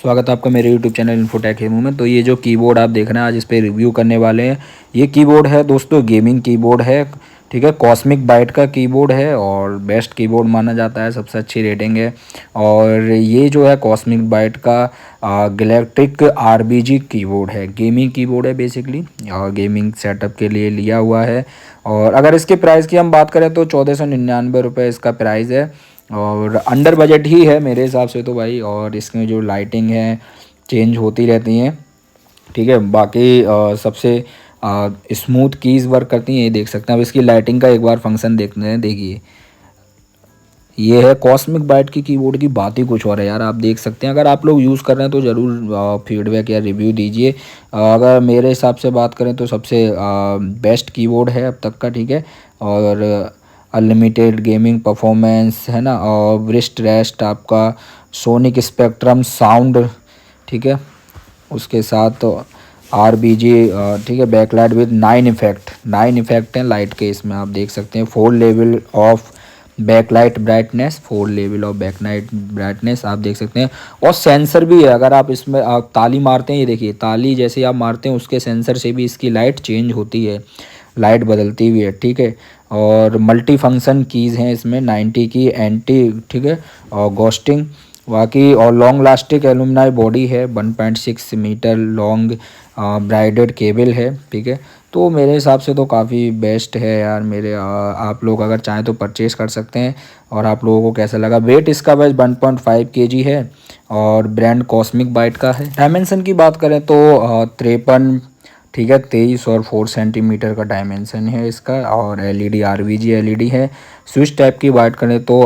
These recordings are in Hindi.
स्वागत है आपका मेरे यूट्यूब चैनल इन्फोटेक हेमू में। तो ये जो कीबोर्ड आप देख रहे हैं, आज इस पे रिव्यू करने वाले हैं। ये कीबोर्ड है दोस्तों, गेमिंग कीबोर्ड है, ठीक है। कॉस्मिक बाइट का कीबोर्ड है और बेस्ट कीबोर्ड माना जाता है, सबसे अच्छी रेटिंग है। और ये जो है कॉस्मिक बाइट का गैलेक्टिक आरबीजी कीबोर्ड है, गेमिंग कीबोर्ड है बेसिकली, और गेमिंग सेटअप के लिए लिया हुआ है। और अगर इसके प्राइस की हम बात करें तो 1499 रुपये इसका प्राइस है, और अंडर बजट ही है मेरे हिसाब से तो भाई। और इसमें जो लाइटिंग है चेंज होती रहती हैं, ठीक है। बाकी सबसे स्मूथ कीज़ वर्क करती हैं, ये देख सकते हैं। अब इसकी लाइटिंग का एक बार फंक्शन देखते हैं, देखिए ये है कॉस्मिक बाइट की कीबोर्ड की बात ही कुछ और है यार। आप देख सकते हैं, अगर आप लोग यूज़ कर रहे हैं तो ज़रूर फीडबैक या रिव्यू दीजिए। अगर मेरे हिसाब से बात करें तो सबसे बेस्ट कीबोर्ड है अब तक का, ठीक है। और अनलिमिटेड गेमिंग परफॉर्मेंस है ना, और व्रिस्ट रेस्ट आपका, सोनिक स्पेक्ट्रम साउंड, ठीक है। उसके साथ आरबीजी, ठीक है। बैकलाइट विद 9 इफेक्ट हैं लाइट के, इसमें आप देख सकते हैं। 4 level of backlight brightness, 4 level of backlight brightness आप देख सकते हैं। और सेंसर भी है, अगर आप इसमें आप ताली मारते हैं, ये देखिए ताली जैसे आप मारते हैं उसके सेंसर से भी इसकी लाइट चेंज होती है, लाइट बदलती हुई है, ठीक है। और मल्टी फंक्शन कीज़ हैं इसमें, 90 की एंटी, ठीक है, और गोस्टिंग बाकी। और लॉन्ग लास्टिक एलुमिनाई बॉडी है, 1.6 मीटर लॉन्ग ब्राइडेड केबल है, ठीक है। तो मेरे हिसाब से तो काफ़ी बेस्ट है यार मेरे। आप लोग अगर चाहें तो परचेज़ कर सकते हैं। और आप लोगों को कैसा लगा? वेट इसका बस 1.5 kg है, और ब्रांड कॉस्मिक बाइट का है। डायमेंशन की बात करें तो 53, ठीक है, 23 और 4 सेंटीमीटर का डायमेंशन है इसका। और एलईडी आरबीजी एलईडी है। स्विच टाइप की बात करें तो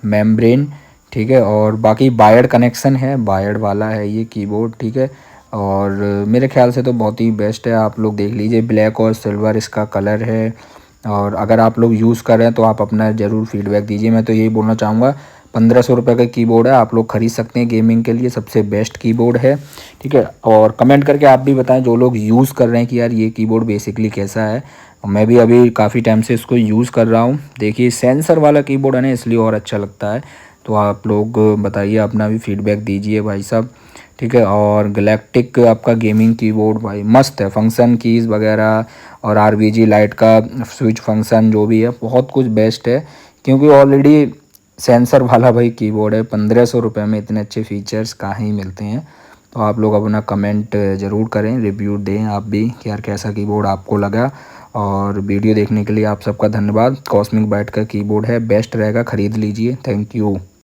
मेम्ब्रेन, ठीक है। और बाकी वायर्ड कनेक्शन है, वायर्ड वाला है ये कीबोर्ड, ठीक है। और मेरे ख्याल से तो बहुत ही बेस्ट है, आप लोग देख लीजिए। ब्लैक और सिल्वर इसका कलर है। और अगर आप लोग यूज़ कर रहे हैं तो आप अपना ज़रूर फीडबैक दीजिए। मैं तो यही बोलना चाहूँगा, 1500 रुपये का कीबोर्ड है, आप लोग ख़रीद सकते हैं गेमिंग के लिए, सबसे बेस्ट कीबोर्ड है, ठीक है। और कमेंट करके आप भी बताएं जो लोग यूज़ कर रहे हैं कि यार ये कीबोर्ड बेसिकली कैसा है। मैं भी अभी काफ़ी टाइम से इसको यूज़ कर रहा हूँ। देखिए सेंसर वाला कीबोर्ड है ना, इसलिए और अच्छा लगता है। तो आप लोग बताइए, अपना भी फीडबैक दीजिए भाई साहब, ठीक है। और गैलेक्टिक आपका गेमिंग कीबोर्ड भाई मस्त है, फंक्शन कीज़ वगैरह और आरबीजी लाइट का स्विच फंक्शन जो भी है बहुत कुछ बेस्ट है, क्योंकि ऑलरेडी सेंसर वाला भाई कीबोर्ड है। 1500 रुपये में इतने अच्छे फीचर्स कहाँ ही मिलते हैं। तो आप लोग अपना कमेंट ज़रूर करें, रिव्यू दें आप भी कि यार कैसा कीबोर्ड आपको लगा। और वीडियो देखने के लिए आप सबका धन्यवाद। कॉस्मिक बाइट का कीबोर्ड है, बेस्ट रहेगा, ख़रीद लीजिए। Thank you.